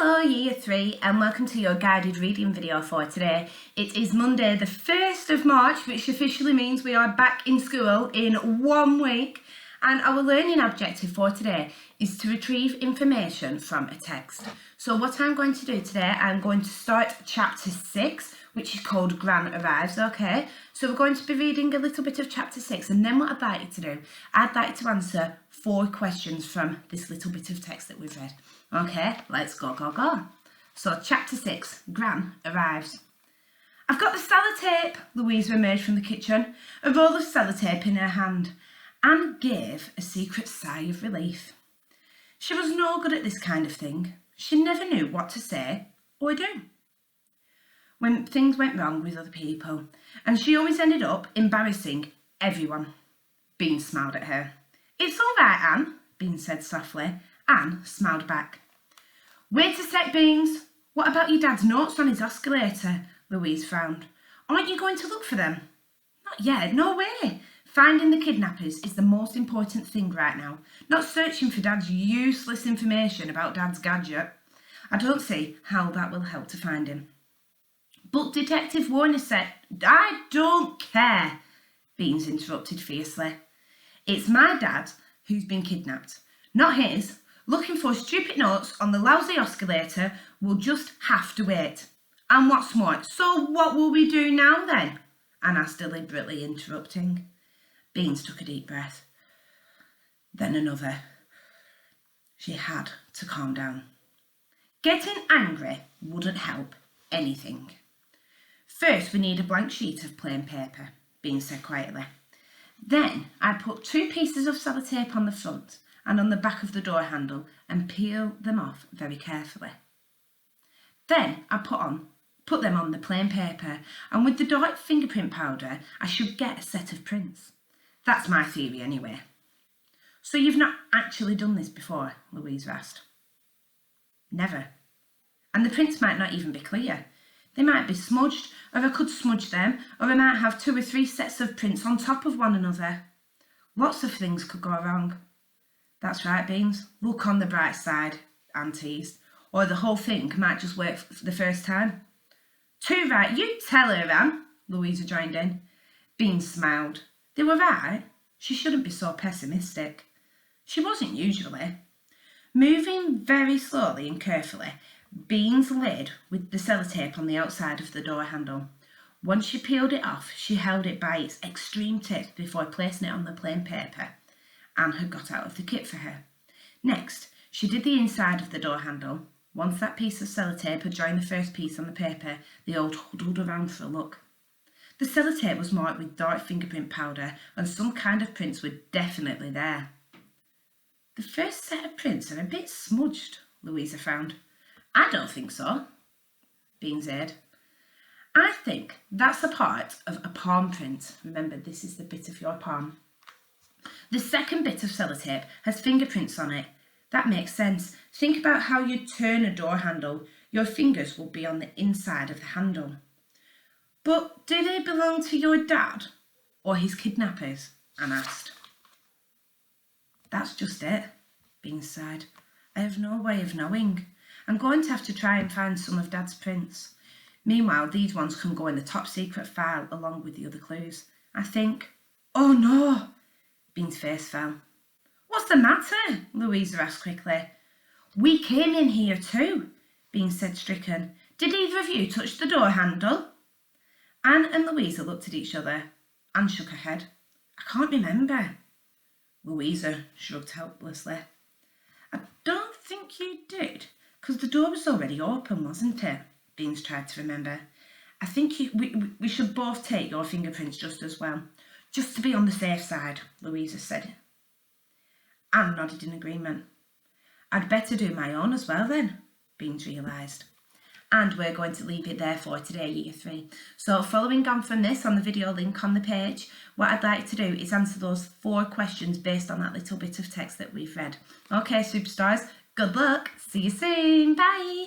Hello Year 3 and welcome to your guided reading video for today. It is Monday the 1st of March, which officially means we are back in school in 1 week, and our learning objective for today is to retrieve information from a text. So what I'm going to do today, I'm going to start chapter 6, which is called Gran Arrives, okay? So we're going to be reading a little bit of chapter 6, and then what I'd like you to do, I'd like to answer 4 questions from this little bit of text that we've read. Okay, let's go. So chapter 6, Gran Arrives. I've got the sellotape. Louisa emerged from the kitchen, a roll of sellotape in her hand. Anne gave a secret sigh of relief. She was no good at this kind of thing. She never knew what to say or do when things went wrong with other people, and she always ended up embarrassing everyone. Bean smiled at her. It's all right, Anne, Bean said softly. Anne smiled back. Wait a sec, Beans. What about your dad's notes on his oscillator? Louise frowned. Aren't you going to look for them? Not yet, no way. Finding the kidnappers is the most important thing right now, not searching for Dad's useless information about Dad's gadget. I don't see how that will help to find him. But Detective Warner said, I don't care, Beans interrupted fiercely. It's my dad who's been kidnapped, not his. Looking for stupid notes on the lousy oscillator will just have to wait. And what's more, so what will we do now then? Anne asked, deliberately interrupting. Beans took a deep breath, then another. She had to calm down. Getting angry wouldn't help anything. First, we need a blank sheet of plain paper, Beans said quietly. Then I put 2 pieces of sellotape on the front and on the back of the door handle and peel them off very carefully. Then I put them on the plain paper, and with the dark fingerprint powder I should get a set of prints. That's my theory anyway. So you've not actually done this before? Louise asked. Never. And the prints might not even be clear. They might be smudged, or I could smudge them, or I might have 2 or 3 sets of prints on top of one another. Lots of things could go wrong. That's right, Beans. Look on the bright side, Anne teased. Or the whole thing might just work for the first time. Too right, you tell her, Anne, Louisa joined in. Beans smiled. They were right. She shouldn't be so pessimistic. She wasn't usually. Moving very slowly and carefully, Beans lid with the sellotape on the outside of the door handle. Once she peeled it off, she held it by its extreme tip before placing it on the plain paper Anne had got out of the kit for her. Next, she did the inside of the door handle. Once that piece of sellotape had joined the first piece on the paper, they all huddled around for a look. The sellotape was marked with dark fingerprint powder, and some kind of prints were definitely there. The first set of prints are a bit smudged, Louisa found. I don't think so, Beans said. I think that's a part of a palm print. Remember, this is the bit of your palm. The second bit of sellotape has fingerprints on it. That makes sense. Think about how you turn a door handle. Your fingers will be on the inside of the handle. But do they belong to your dad or his kidnappers? Anne asked. That's just it, Beans sighed. I have no way of knowing. I'm going to have to try and find some of Dad's prints. Meanwhile, these ones can go in the top secret file along with the other clues. I think... Oh no! Bean's face fell. What's the matter? Louisa asked quickly. We came in here too, Bean said, stricken. Did either of you touch the door handle? Anne and Louisa looked at each other. Anne shook her head. I can't remember. Louisa shrugged helplessly. I don't think you did, because the door was already open, wasn't it? Beans tried to remember. I think we should both take your fingerprints just as well, just to be on the safe side, Louisa said. Anne nodded in agreement. I'd better do my own as well then, Beans realised. And we're going to leave it there for today, Year 3. So following on from this, on the video link on the page, what I'd like to do is answer those 4 questions based on that little bit of text that we've read. Okay, superstars, good luck. See you soon. Bye.